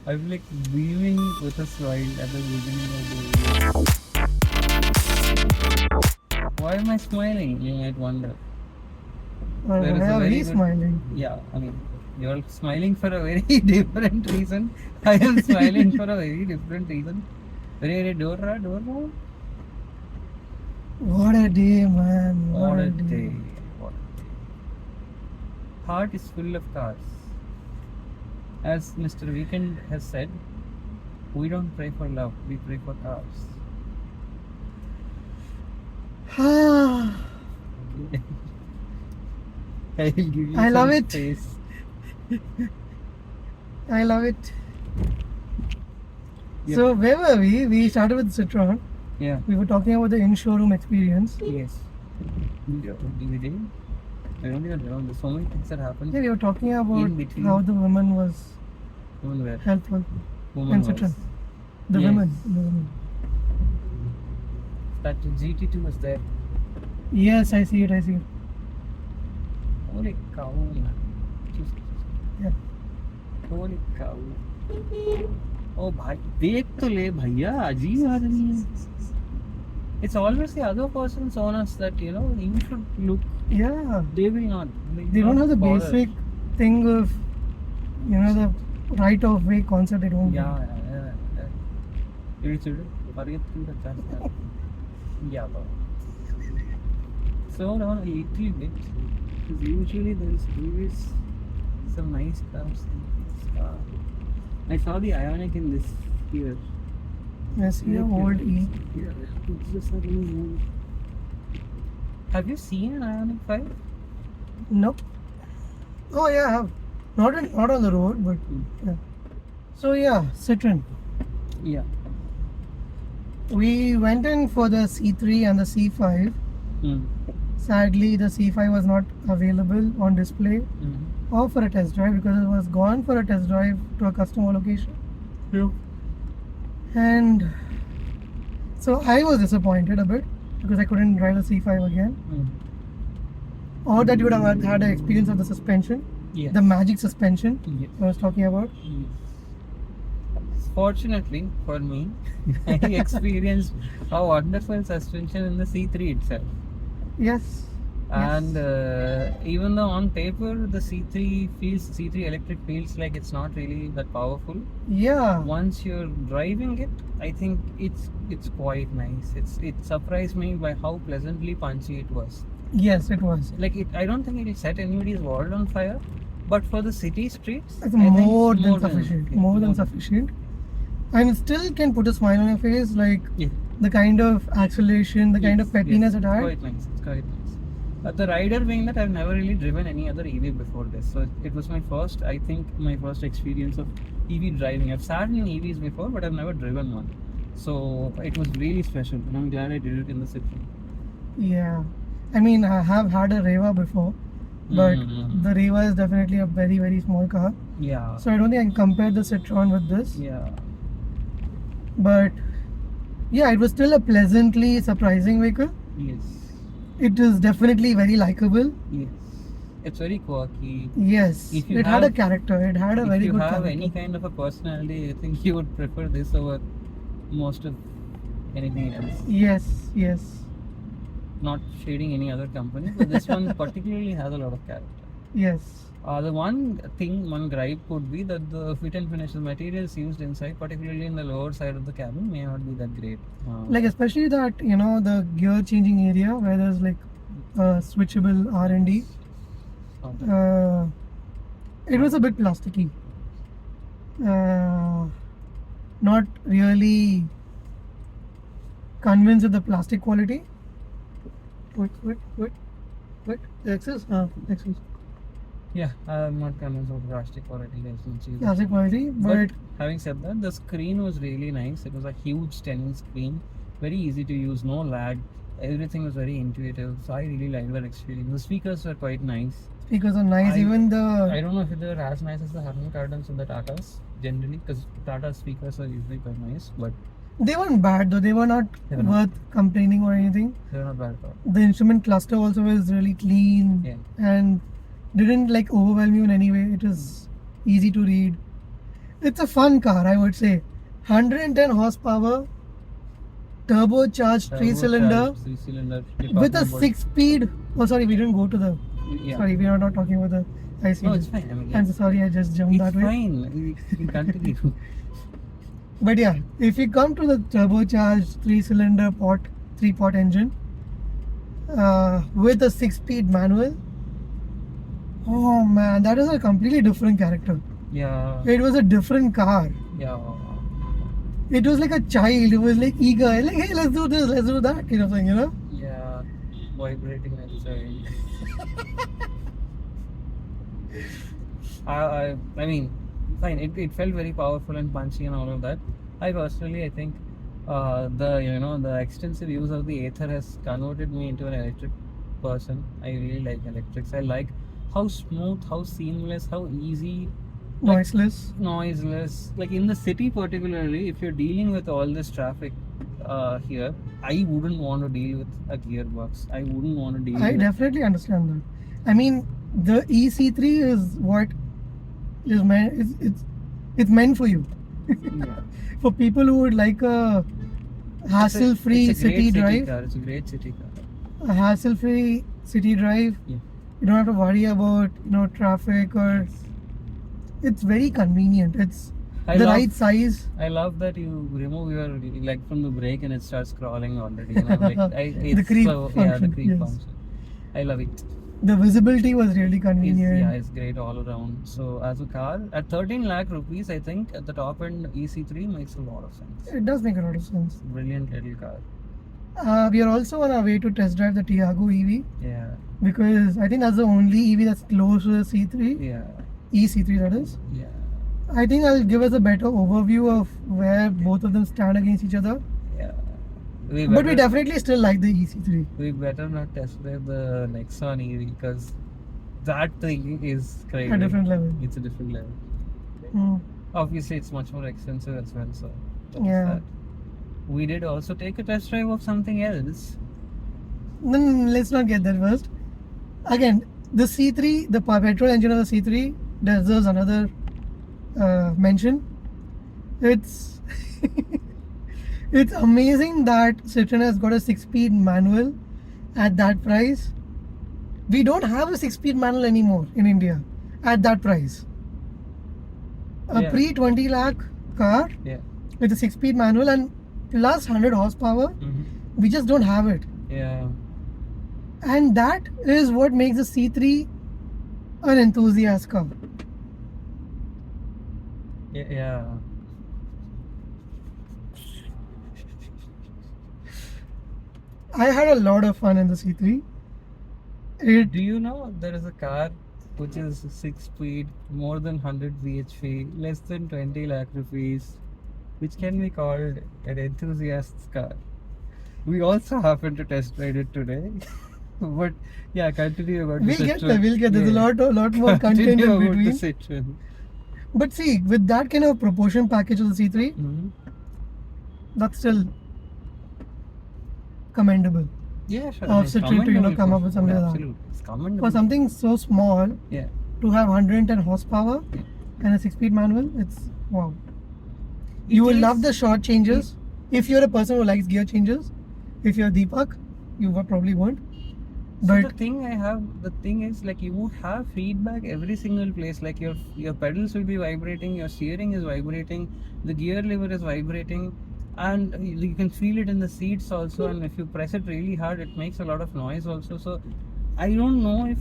I'm like beaming with a smile at the beginning of the video. Why am I smiling? You might wonder. There is Why a are very we good. smiling? Yeah, I mean, you're smiling for a very different reason. I am smiling for a very different reason. Very Dora. What a day, man. What What a a day. day. What a day. Heart is full of cars. As Mr. Weekend has said, we don't pray for love, we pray for cars. I will give you I love some it. space. I love it. Yep. So, where were we? We started with Citroen. Yeah. We were talking about the in-showroom experience. Yes. We did. I don't even remember. So many things that happened. Yeah, we were talking about In between. how the woman was Woman where? helpful. Woman In was. Citroen. The Yes. women. The women. That GT2 was there. Yes, I see it. I see it. Holy cow. Yeah. Holy cow. Oh भाई देख तो ले भैया अजीब आदमी है. It's always the other person's onus that you should look. Yeah. They will not. They don't have the bother. basic thing of, the right of way concept. They don't. Yeah. It's పరిగెత్తుకుంటూ వచ్చేస్తారు. Yeah, bro. Slow down a little bit. Because usually there is always some nice cars in this car. I saw the Ioniq in this here. Yes, yeah, old E. Have you seen an Ioniq 5? Nope. Oh yeah, I have. Not on the road, but yeah. So yeah, Citroen. Yeah. We went in for the C3 and the C5. Sadly, the C5 was not available on display or for a test drive because it was gone for a test drive to a customer location. Yeah. And so I was disappointed a bit because I couldn't drive the C5 again. Or that you would have had an experience of the suspension, Yes. the magic suspension Yes. I was talking about. Fortunately for me, I experienced a wonderful suspension in the C3 itself. Yes. And even though on paper the C3 electric feels like it's not really that powerful. Yeah. Once you're driving it, I think it's quite nice. It surprised me by how pleasantly punchy it was. Yes, it was. Like I don't think it'll set anybody's world on fire, but for the city streets, It's I think more it's than sufficient. okay. More than sufficient. And still can put a smile on your face, like Yeah. the kind of acceleration, the kind of pettiness it It's had. quite nice. It's quite nice. The rider being that I've never really driven any other EV before this, so it was my first experience of EV driving. I've sat in EVs before, but I've never driven one. So it was really special, and I'm glad I did it in the Citroen. Yeah. I mean, I have had a Reva before, but the Reva is definitely a very, very small car. Yeah. So I don't think I can compare the Citroen with this. Yeah. But yeah, it was still a pleasantly surprising vehicle. Yes. It is definitely very likable. Yes. It's very quirky. Yes. If you It had a have- character. It had a very If good you have character. any kind of a personality, I think you would prefer this over most of anything else. Yes, yes. Not shading any other company, but this one particularly has a lot of character. Yes. The one gripe could be that the fit and finish, the materials used inside, particularly in the lower side of the cabin, may not be that great. Like especially that, the gear changing area where there's like switchable R&D. It was a bit plasticky. Not really convinced with the plastic quality. Wait. Access? Access. Yeah, I'm not convinced of plastic quality as much as Plastic quality, but having said that, the screen was really nice. It was a huge 10-inch screen, very easy to use, no lag. Everything was very intuitive, so I really liked that experience. The speakers were quite nice. speakers are nice. I don't know if they were as nice as the Harman Kardons and the Tatas generally, because Tata speakers are usually quite nice, but they weren't bad though. They were not They were not. worth complaining or anything. they were not bad at all. The instrument cluster also was really clean Yeah. and didn't like overwhelm you in any way. It was easy to read. It's a fun car, I would say. 110 horsepower, turbocharged 3-cylinder Three-cylinder. with a 6-speed. Oh, sorry, we didn't go to the. Yeah. Sorry, we are not talking about the IC. No, it's fine. I mean, I'm so sorry, I just jumped it's that way. fine. You continue. But yeah, if you come to the turbocharged 3-cylinder 3-pot engine with a 6-speed manual, oh man, that is a completely different character. Yeah. It was a different car. Yeah. It was like a child. It was like eager, like, hey, let's do this, let's do that, kind of thing, you know? Yeah. Vibrating outside. I mean, fine. It felt very powerful and punchy and all of that. I think the extensive use of the Aether has converted me into an electric person. I really like electrics. I like how smooth, how seamless, how easy, noiseless. Like in the city, particularly, if you're dealing with all this traffic here, I wouldn't want to deal with a gearbox. I wouldn't want to deal. I definitely understand that. I mean, the EC3 is what is meant. It's meant for you. Yeah. For people who would like a hassle-free city drive. It's a great city car. A hassle-free city drive. Yeah. You don't have to worry about traffic or. It's very convenient. It's right size. I love that you remove your leg from the brake and it starts crawling already. The creep function. The creep function. I love it. The visibility was really convenient. It's great all around. So as a car at 13 lakh rupees, I think at the top end EC3 makes a lot of sense. It does make a lot of sense. Brilliant little car. We are also on our way to test drive the Tiago EV. Yeah. Because I think that's the only EV that's close to the C3. Yeah. EC3 that is. Yeah. I think I'll give us a better overview of where both of them stand against each other. Yeah. But we definitely still like the EC3. We better not test drive the Nexon EV because that thing is crazy. A different level. It's a different level. Obviously, it's much more expensive as well. So that. We did also take a test drive of something else. Then let's not get there first. Again, the C3, the petrol engine of the C3 deserves another mention. It's it's amazing that Citroen has got a 6-speed manual at that price. We don't have a 6-speed manual anymore in India at that price. A pre-20 lakh car with a 6-speed manual and plus 100 horsepower, we just don't have it. Yeah. And that is what makes the C3 an enthusiast car. Yeah. I had a lot of fun in the C3. Do you know there is a car which is 6-speed, more than 100 bhp, less than 20 lakh rupees, which can be called an enthusiast's car? We also happen to test ride it today. But yeah, continue about We'll get there. There's a lot more content in between. Citroen. But see, with that kind of proportion package of the C3, that's still commendable. Yeah, sure. Of Citroen to come up with something like that. It's commendable. For something so small, to have 110 horsepower and a 6-speed manual, it's wow. You will love the short changes. If you're a person who likes gear changes, if you're Deepak, you probably won't. But so the thing is, like, you would have feedback every single place. Like your pedals will be vibrating, your steering is vibrating, the gear lever is vibrating, and you can feel it in the seats also. And if you press it really hard, it makes a lot of noise also. So I don't know if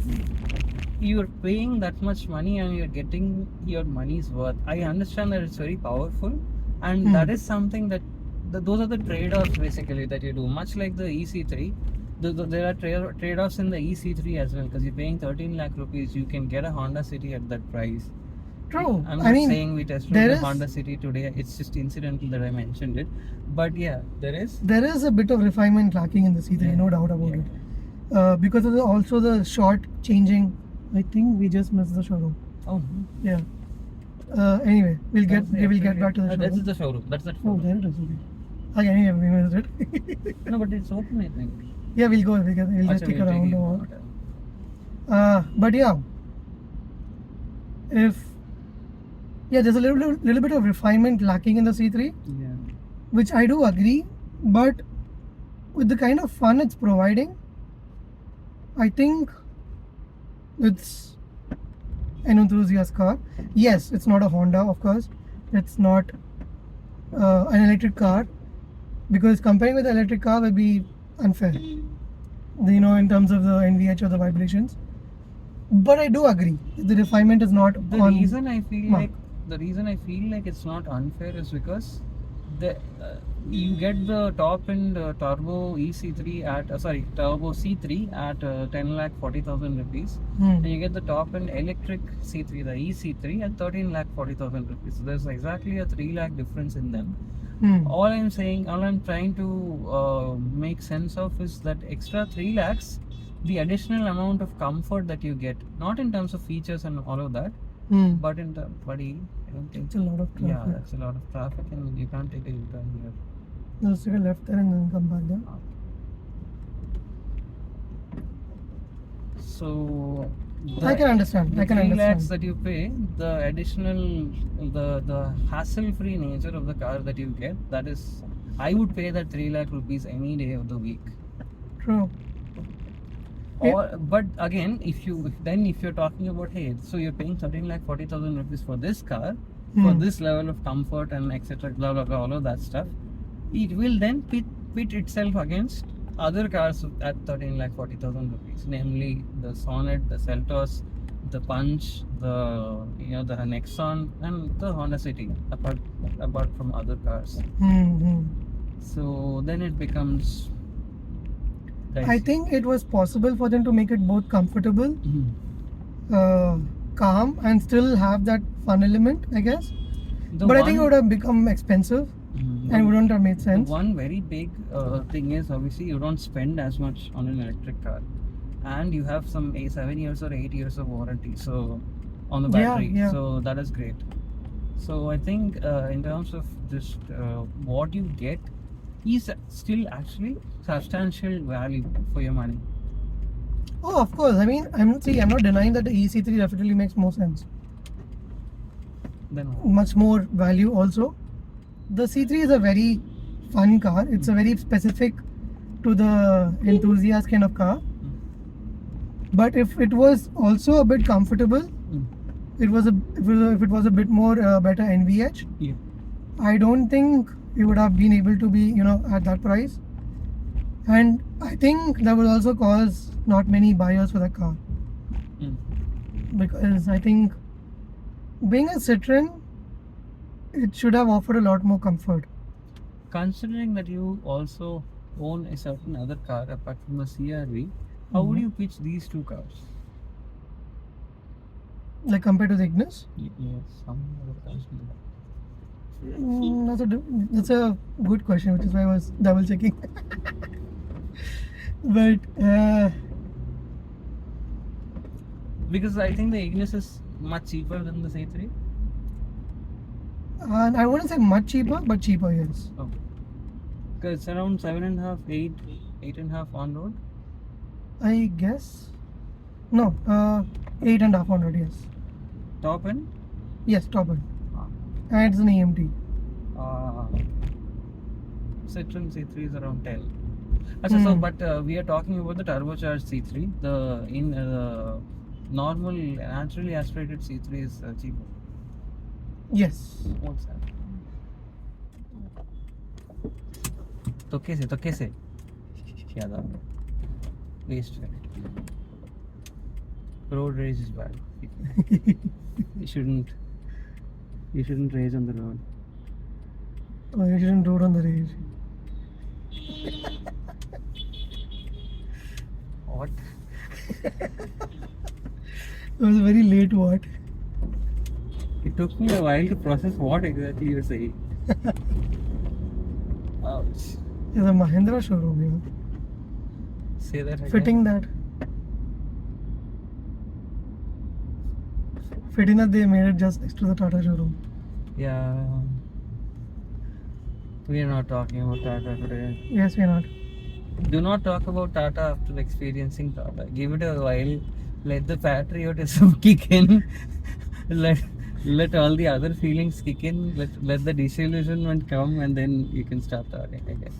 you're paying that much money and you're getting your money's worth. I understand that it's very powerful, and that is something that those are the trade-offs basically that you do. Much like the EC3. There are trade-offs in the EC3 as well, because you're paying 13 lakh rupees. You can get a Honda City at that price. True. I'm not saying we tested the Honda City today. It's just incidental that I mentioned it. But yeah, there is a bit of refinement lacking in the C3, no doubt about it. Because of also the short changing. I think we just missed the showroom. Oh. Yeah. Anyway, we'll get back to the showroom. That's the showroom. That's that showroom. Oh, there it is. Okay. Again, we missed it. No, but it's open, I think. Yeah, we'll go. We'll just stick around. But yeah, if Yeah, there's a little bit of refinement lacking in the C3, Yeah. which I do agree. But with the kind of fun it's providing, I think it's an enthusiast car. Yes, it's not a Honda, of course. It's not an electric car, because comparing with an electric car would be unfair, in terms of the NVH or the vibrations. But I do agree the refinement is not The on reason I feel mark. like it's not unfair is because the you get the top end turbo EC3 at turbo C3 at 10,40,000 rupees, and you get the top end electric C3, the EC3, at 13,40,000 rupees. So there's exactly a 3 lakh difference in them. All I'm trying to make sense of is that extra 3 lakhs, the additional amount of comfort that you get, not in terms of features and all of that, but in the buddy, I don't think. It's a lot of traffic. Yeah, that's a lot of traffic, and you can't take a U-turn here. Just take a left there and then come back there. So I can understand. I can 3 lakhs understand. that you pay, the additional, the hassle-free nature of the car that you get, that is, I would pay that 3 lakh rupees any day of the week. True. But again, if you're talking about, hey, so you're paying 13,40,000 rupees for this car, for this level of comfort and etc., blah blah blah, all of that stuff, it will then pit itself against other cars at 13,40,000 rupees, namely the Sonnet, the Seltos, the Punch, the the Nexon, and the Honda City, apart from other cars. So then it becomes dicey. I think it was possible for them to make it both comfortable, calm, and still have that fun element, I guess. But I think it would have become expensive and wouldn't have made sense. One very big thing is, obviously, you don't spend as much on an electric car, and you have some 7 years or 8 years of warranty, so on the battery. Yeah. So that is great. So I think in terms of just what you get is still actually substantial value for your money. Oh, of course. I mean, I'm not denying that the EC3 definitely makes more sense. Then Much more value also. The C3 is a very fun car. It's a very specific to the enthusiast kind of car. But if it was also a bit comfortable, if it was a bit more better NVH, yeah. I don't think it would have been able to be at that price. And I think that would also cause not many buyers for that car, because I think being a Citroen, it should have offered a lot more comfort. Considering that you also own a certain other car apart from the CRV, how would you pitch these two cars? Like compared to the Ignis? Yes, some other cars will. That's a good question, which is why I was double checking. But because I think the Ignis is much cheaper than the C3. and I wouldn't say much cheaper, but cheaper, yes. Oh. Because it's around 7.5, 8.5 on road. I guess. No, 8,500, yes. Top end? Yes, top end. Ah. And it's an AMT. Citroen C3 is around 10. So, but we are talking about the turbocharged C3. The normal, naturally aspirated C3 is cheaper. Yes. What's that? तो कैसे क्या था waste road rage is bad. you shouldn't rage on the road. Oh, you shouldn't do it on the rage. What? It was a very late what? It took me a while to process what exactly you're saying. Ouch. It's a Mahindra showroom here. Say that again. Fitting that they made it just next to the Tata showroom. Yeah. We are not talking about Tata today. Yes, we're not. Do not talk about Tata after experiencing Tata. Give it a while. Let the patriotism kick in. Let let all the other feelings kick in. Let the disillusionment come, and then you can start talking again.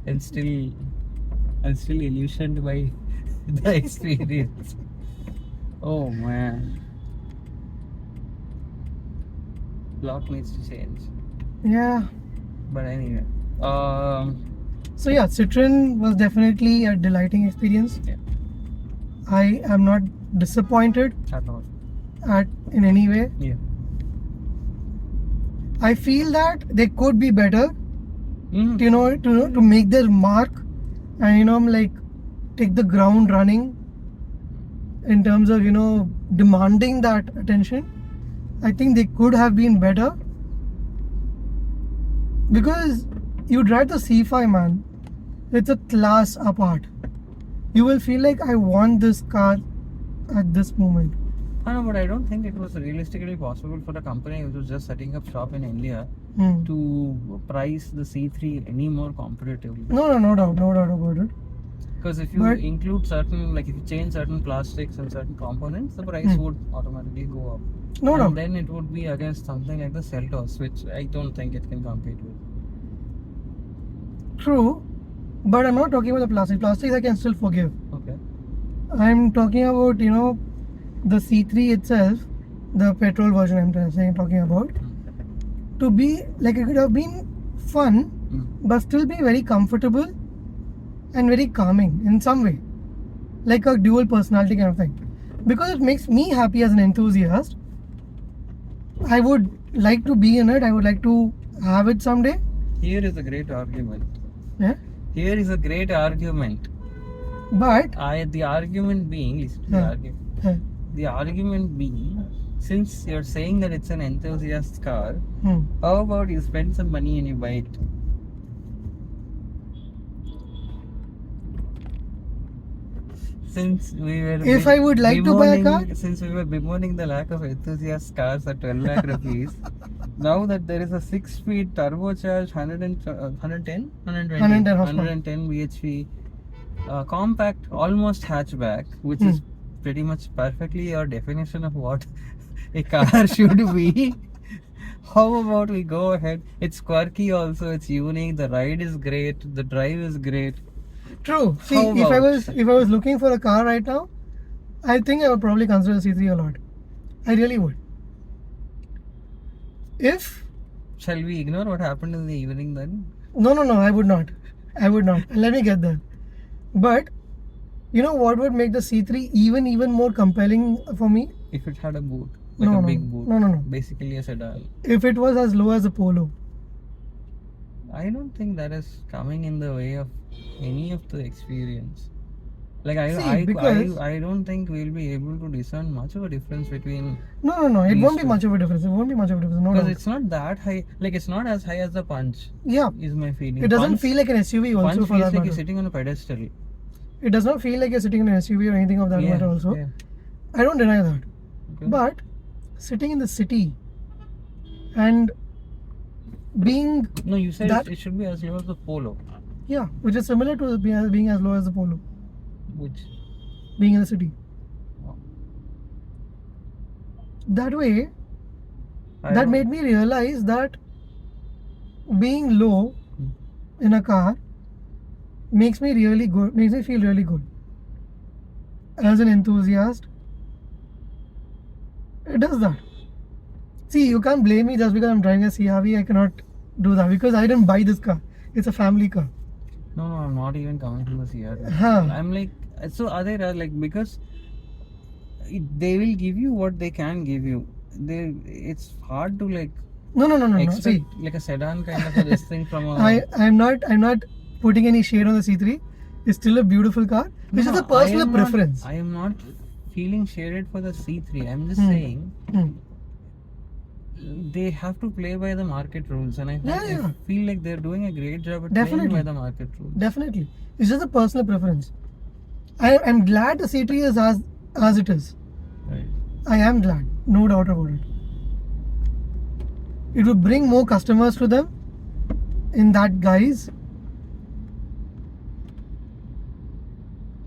I'm still illusioned by the experience. Oh man, block needs to change. Yeah. But anyway, So yeah, Citroen was definitely a delighting experience. yeah, I am not disappointed at all. in any way. Yeah. I feel that they could be better, Mm. to make their mark, and like take the ground running in terms of demanding that attention. I think they could have been better, because you drive the C5, man. It's a class apart. You will feel like, I want this car at this moment. I know, but I don't think it was realistically possible for the company which was just setting up shop in India Hmm. to price the C3 any more competitively. No doubt about it. Because if you But- include certain, like if you change certain plastics and certain components, the price would automatically go up. No and doubt. then it would be against something like the Seltos, which I don't think it can compete with. True, but I'm not talking about the plastic. Plastics I can still forgive. Okay. I'm talking about the C3 itself, the petrol version. Talking about to be like, it could have been fun, but still be very comfortable and very calming in some way, like a dual personality kind of thing, because it makes me happy as an enthusiast. I would like to be in it. I would like to have it someday. Here is a great argument. Yeah, Here is a great argument. but The argument being, listen to the Yeah. argument. uh, The argument being, since you're saying that it's an enthusiast car, hmm. how about you spend some money and you buy it? Since we were If I would like to buy a car? since we were bemoaning the lack of enthusiast cars at 12 lakh rupees, now that there is a 6-speed turbocharged 110 110 horsepower. 110 bhp compact, almost hatchback, which is pretty much perfectly your definition of what a car should be. How about we go ahead? It's quirky also, it's unique, the ride is great, the drive is great. True. See, How if I about- was looking for a car right now, I think I would probably consider C3 a lot. I really would. If Shall we ignore what happened in the evening then? no, I would not. I would not. Let me get there. But what would make the C3 even more compelling for me? If it had a boot, like a big boot. No. Basically a sedan. If it was as low as a Polo. I don't think that is coming in the way of any of the experience. Like because- I don't think we'll be able to discern much of a difference between, No. It These won't be two. much of a difference. It won't be much of a difference. No because doubt. it's not that high. Like it's not as high as the Punch. Yeah. Is my feeling. It doesn't Punch, feel like an SUV also Punch for feels that like matter. you're sitting on a pedestal. It does not feel like you're sitting in an SUV or anything of that matter also. Yeah. I don't deny that. Okay. But sitting in the city and being, no, you said that- it should be as low as the Polo, yeah, which is similar to being as low as the Polo, which being in the city. oh, That way, I that don't- made me realize that being low in a car makes me feel really good. As an enthusiast, it does that. See, you can't blame me just because I'm driving a CRV. I cannot do that because I didn't buy this car. It's a family car. No, I'm not even coming to the CR. Huh. I'm like, so are they like, because they will give you what they can give you. It's hard to like No. expect See, like a sedan kind of a this thing from a. I'm not putting any shade on the C3. It's still a beautiful car. This is a personal preference. I am not feeling shaded for the C3. I'm just Hmm. saying Hmm. they have to play by the market rules, and I Yeah. feel like they're doing a great job at playing Definitely. by the market rules. Definitely. It's just a personal preference. I'm glad the C3 is as it is. Right. I am glad. No doubt about it. It would bring more customers to them in that guise.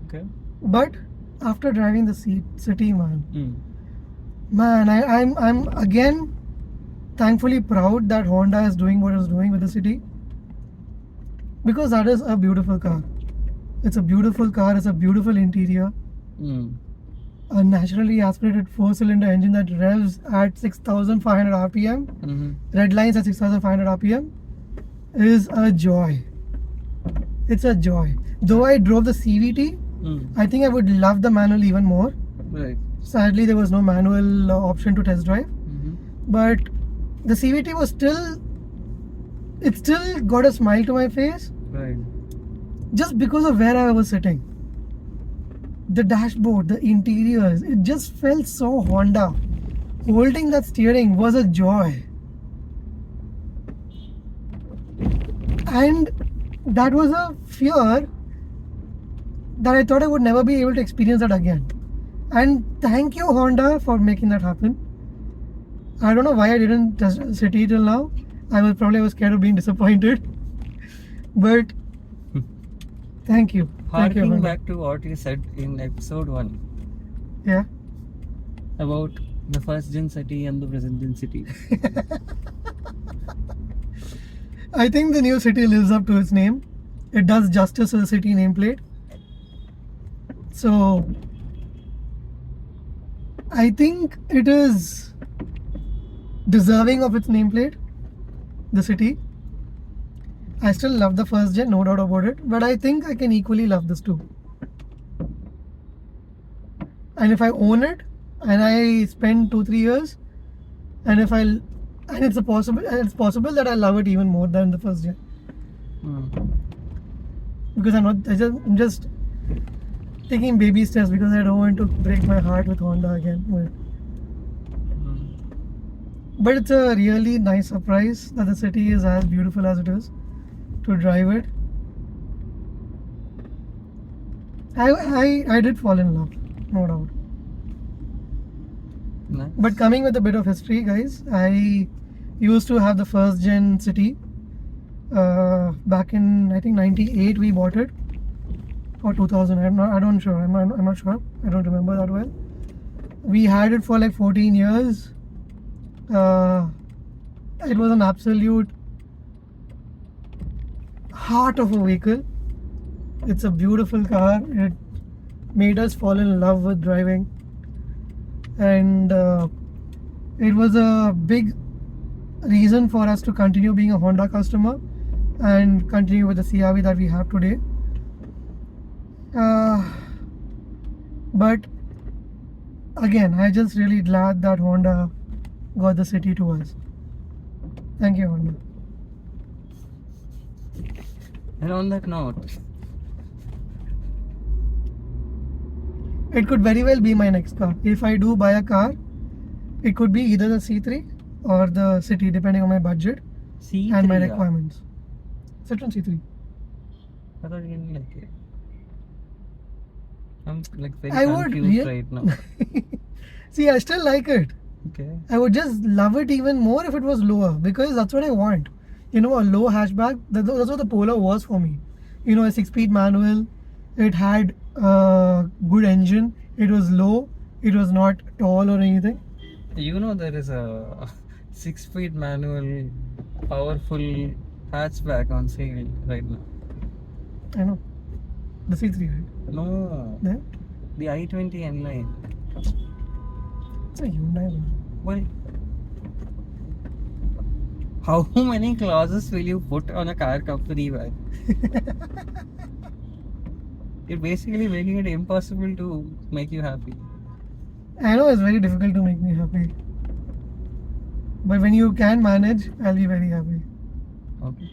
Okay. But after driving the city, man, Hmm. I'm again thankfully proud that Honda is doing what it's doing with the City, because that is a beautiful car. It's a beautiful car. It's a beautiful interior. A naturally aspirated 4-cylinder engine that revs at 6,500 RPM, red lines at 6,500 RPM, is a joy. It's a joy. Though I drove the CVT, I think I would love the manual even more. Right. Sadly, there was no manual option to test drive. But the CVT was still, it still got a smile to my face. Right. Just because of where I was sitting. The dashboard, the interiors, it just felt so Honda. Holding that steering was a joy. And that was a fear that I thought I would never be able to experience that again. And thank you, Honda, for making that happen. I don't know why I didn't test City till now. I was scared of being disappointed. But thank you. Thank you, Harking Honda. back to what you said in episode 1 Yeah. about the first gen City and the present gen City. I think the new City lives up to its name. It does justice to the City nameplate. So I think it is deserving of its nameplate, the City. I still love the first gen, no doubt about it, but I think I can equally love this too. And if I own it and I spend 2-3 years, and it's possible that I love it even more than the first gen. Because I'm just taking baby steps because I don't want to break my heart with Honda again. But it's a really nice surprise that the City is as beautiful as it is to drive it. I did fall in love, no doubt. Nice. But coming with a bit of history, guys, I used to have the first gen City. Back in, I think, 98 we bought it, or 2000. I'm not sure. I'm not sure. I don't remember that well. We had it for like 14 years. It was an absolute heart of a vehicle. It's a beautiful car. It made us fall in love with driving, and it was a big reason for us to continue being a Honda customer and continue with the CRV that we have today. But again, I'm just really glad that Honda got the City to us. Thank you, Honda. And on that note, it could very well be my next car. If I do buy a car, it could be either the C3 or the City, depending on my budget C3 and my requirements. Citroen C3. I thought you didn't like it. I'm like very I would confused right now. See, I still like it. Okay. I would just love it even more if it was lower, because that's what I want. You know, a low hatchback. That's what the Polo was for me. You know, a 6-speed manual. It had a good engine. It was low. It was not tall or anything. You know there is a 6-speed manual, powerful hatchback on sale right now. I know. The C3, right? No, There? the i20 N-Line. It's a Hyundai one. Well, how many clauses will you put on a car company, man? You're basically making it impossible to make you happy. I know it's very difficult to make me happy. But when you can manage, I'll be very happy. Okay.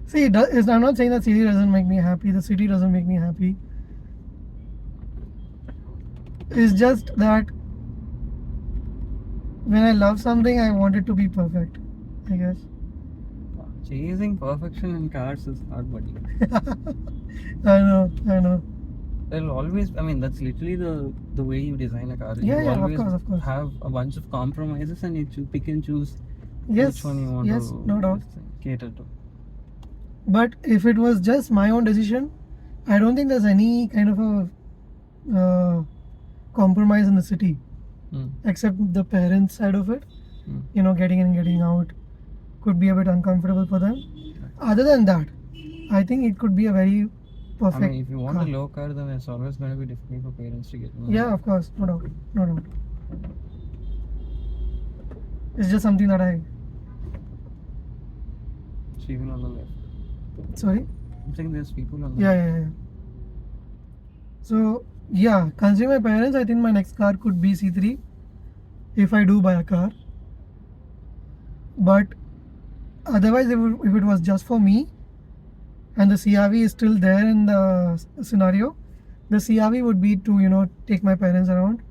See, I'm not saying that City doesn't make me happy. The City doesn't make me happy. It's just that when I love something, I want it to be perfect, I guess. Chasing perfection in cars is hard, buddy. I know. There'll always, I mean, that's literally the way you design a car. Yeah, you yeah, of always course. have a bunch of compromises and you pick and choose Yes, which one you want yes, to no doubt. cater to. But if it was just my own decision, I don't think there's any kind of a compromise in the City. Mm. except the parents side of it. Mm. You know, getting in and getting out could be a bit uncomfortable for them. Other than that, I think it could be a very perfect I mean, if you want car. a low car, then it's always going to be difficult for parents to get in. Yeah, of course, no doubt, no doubt. It's just something that I. People on the left. Sorry. I'm saying there's people on the Yeah, left. yeah, yeah. So yeah, considering my parents, I think my next car could be C3 if I do buy a car. But otherwise, if it was just for me and the CRV is still there in the scenario, the CRV would be to, you know, take my parents around,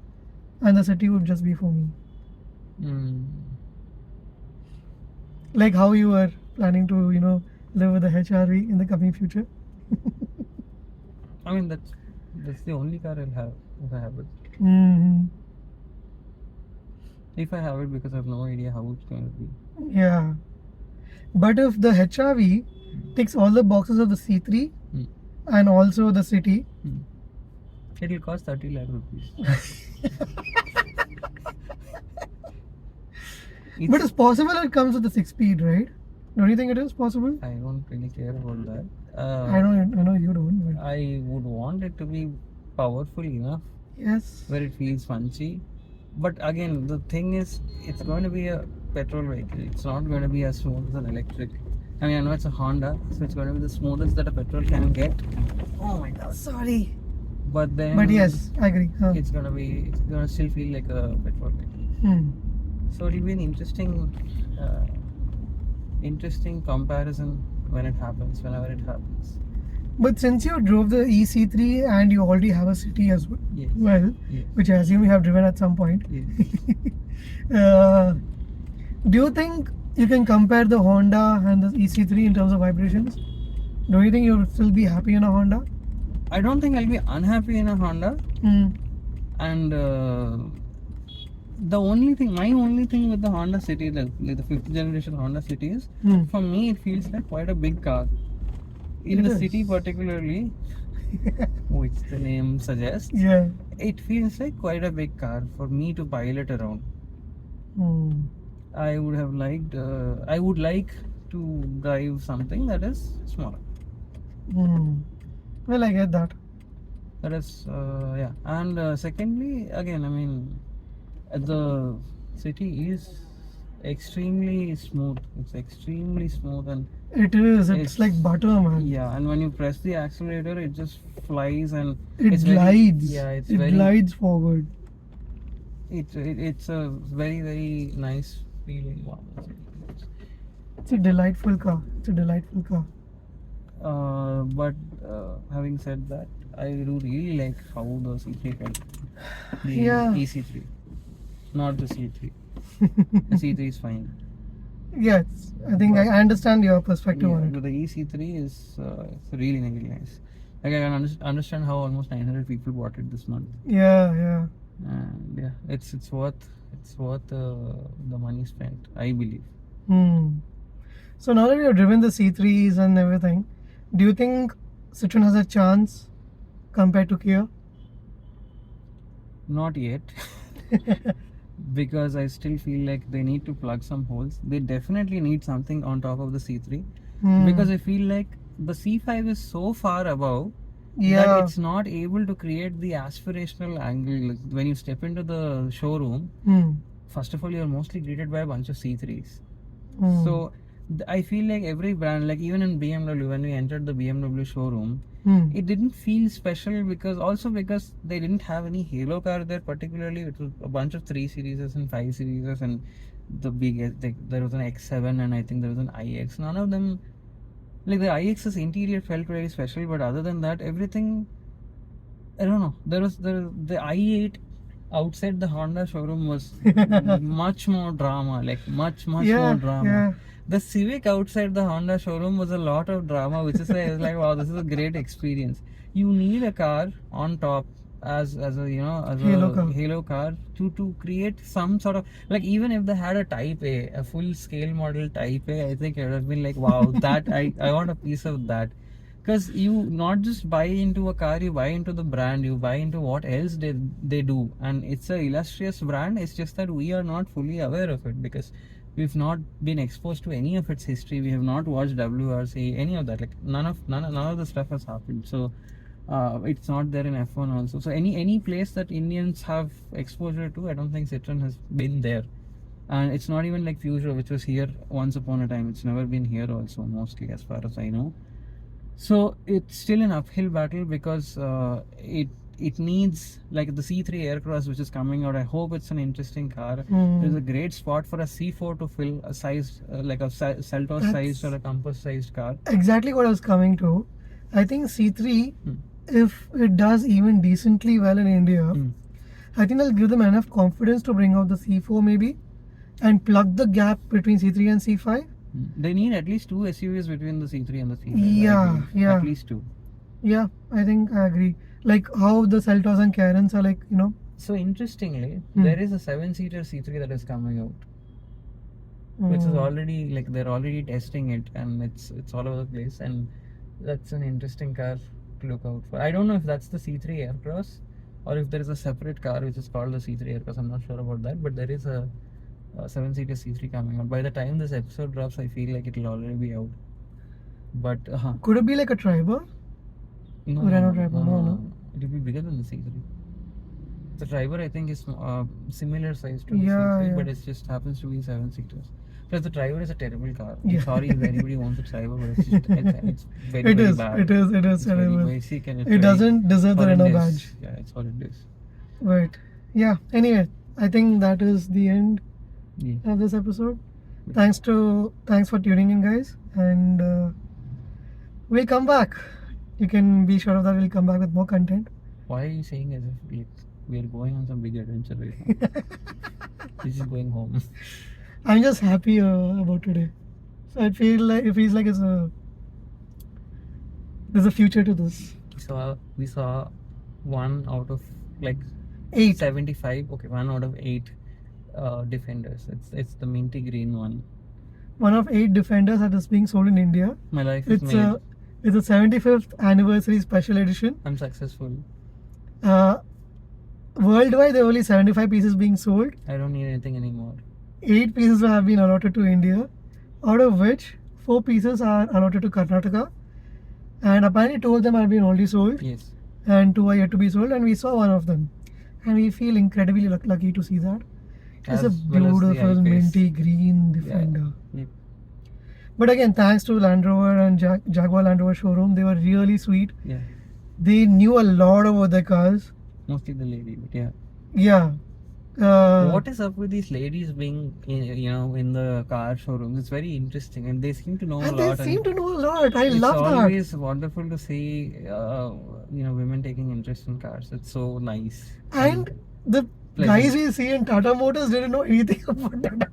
and the city would just be for me. Mm. Like how you were planning to, you know, live with the HRV in the coming future. I mean, that's the only car I'll have if I have it. Hmm. If I have it, because I have no idea how it's going to be. Yeah. But if the HRV ticks all the boxes of the C3 Mm. and also the city, Mm. It'll cost 30 lakh rupees. but it's possible it comes with the 6-speed, right? Don't you think it is possible? I don't really care about that. I know you don't. But I would want it to be powerful enough yes. where it feels punchy. But again, the thing is, it's going to be a petrol vehicle. It's not going to be as smooth as an electric. I mean, I know it's a Honda, so it's going to be the smoothest that a petrol can get. Oh my god. Sorry. But then. But yes, I agree. It's going to still feel like a petrol vehicle. Hmm. So it'll be an interesting comparison whenever it happens. But since you drove the EC3 and you already have a city as Yes. well, Yes. which I assume you have driven at some point, Yes. do you think you can compare the Honda and the EC3 in terms of vibrations? Do you think you'll still be happy in a Honda? I don't think I'll be unhappy in a Honda. Hmm. And my only thing with the Honda City, the 5th generation Honda City is, Hmm. for me, it feels like quite a big car. In It the is. city particularly, which the name suggests, Yeah. it feels like quite a big car for me to pilot around. Hmm. I would like to drive something that is smaller. Hmm. Well, I get that. That is, yeah. And secondly, again, I mean, the city is extremely smooth. It's extremely smooth, and It is. It's It's- like butter, man. yeah. And when you press the accelerator, it just flies, and It it's glides. It's it very. glides forward. It's a very very nice feeling. Wow. It's a delightful car. It's a delightful car. But having said that, I do really like how the C3 felt. The Yeah. EC3, not the C3. The C3 is fine. Yes, I think I understand your perspective on But the EC3 is it's really really nice. Like I can understand how almost 900 people bought it this month. it. Yeah, yeah. And yeah, it's worth the money spent, I believe. Hmm. So now that you have driven the C3s and everything, do you think Citroen has a chance compared to Kia? Not yet. Because I still feel like they need to plug some holes. They definitely need something on top of the C3, Hmm. because I feel like the C5 is so far above that Yeah. it's not able to create the aspirational angle. Like when you step into the showroom, Hmm. first of all, you're mostly greeted by a bunch of C3s. Hmm. So I feel like every brand, like even in BMW, when we entered the BMW showroom, Hmm. it didn't feel special because they didn't have any Halo car there particularly. It was a bunch of 3 series and 5 series, and the biggest, there was an X7, and I think there was an iX. None of them, like the iX's interior felt very special, but other than that, everything, I don't know. There was the i8 outside the Honda showroom was much more drama, like much Yeah, more drama. yeah. The Civic outside the Honda showroom was a lot of drama, which is why I was like, wow, this is a great experience. You need a car on top as a Halo car. to create some sort of, like, even if they had a Type A, a full scale model Type A, I think it would have been like, wow, that I want a piece of that. Because you not just buy into a car, you buy into the brand, you buy into what else they do, and it's a illustrious brand. It's just that we are not fully aware of it because we've not been exposed to any of its history. We have not watched WRC, any of that. Like none of the stuff has happened. So it's not there in F1 also. So any place that Indians have exposure to, I don't think Citroen has been there. And it's not even like Future, which was here once upon a time. It's never been here also, mostly, as far as I know. So it's still an uphill battle because it needs, like the C3 Aircross which is coming out. I hope it's an interesting car. There's a great spot for a C4 to fill a size like a Seltos sized or a Compass sized car. Exactly what I was coming to. I think C3, if it does even decently well in India, I think that'll give them enough confidence to bring out the C4 maybe and plug the gap between C3 and C5. They need at least 2 SUVs between the C3 and the C5. Yeah. At least 2. Yeah, I think I agree. Like how the Seltos and Karens are like, you know. So interestingly, there is a 7-seater C3 that is coming out, which is already, like, they're already testing it, and it's all over the place, and that's an interesting car to look out for. I don't know if that's the C3 Aircross or if there is a separate car which is called the C3 Aircross. I'm not sure about that, but there is a 7-seater C3 coming out. By the time this episode drops, I feel like it'll already be out. But could it be like a Triber? No, Renault Triber? No. It'll be bigger than the C3. The Triber, I think, is similar size to the C3, but it just happens to be 7-seaters. Plus, the Triber is a terrible car. I'm sorry if anybody wants a Triber, but it's just it's very bad. It is It's terrible. very basic and It doesn't deserve the Renault badge. Yeah, it's all it is. Right. Yeah. Anyway, I think that is the end Yeah. of this episode. Thanks for tuning in, guys, and we'll come back. You can be sure of that. We'll come back with more content. Why are you saying as if we are going on some big adventure right now? This is going home. I'm just happy about today. So it feels like there's a future to this. We saw 1 out of like 8. 75. Okay, 1 out of 8 Defenders. It's the minty green one. 1 of 8 Defenders that is being sold in India. My life is made. It's a 75th anniversary special edition. I'm successful. Worldwide, there are only 75 pieces being sold. I don't need anything anymore. 8 pieces have been allotted to India, out of which 4 pieces are allotted to Karnataka, and apparently 2 of them have been already sold. Yes. And 2 are yet to be sold, and we saw 1 of them, and we feel incredibly lucky to see that. It's a beautiful minty green Defender. Yeah. Yep. But again, thanks to Land Rover and Jaguar Land Rover showroom, they were really sweet. Yeah. They knew a lot about their cars. Mostly the lady, but yeah. Yeah. What is up with these ladies being, in the car showrooms? It's very interesting, and they seem to know a lot. They seem to know a lot. I love that. It's always wonderful to see, women taking interest in cars. It's so nice. And the guys we see in Tata Motors didn't know anything about Tata.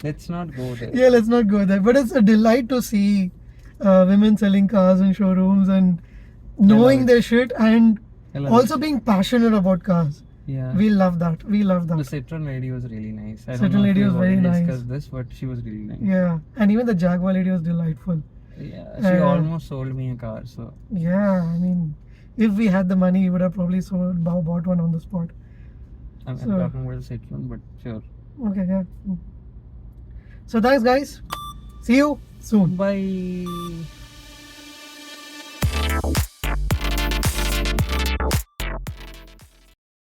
Let's not go there. Yeah, let's not go there. But it's a delight to see women selling cars in showrooms and knowing their shit and also being passionate about cars. Yeah. We love that. The Citroen lady was really nice. Citroen lady was very nice. Discussed this, but she was really nice. Yeah, and even the Jaguar lady was delightful. Yeah, she almost sold me a car. So. Yeah, I mean, if we had the money, we would have probably bought one on the spot. I'm talking about the Citroen, but sure. Okay, yeah. So thanks, guys. See you soon. Bye.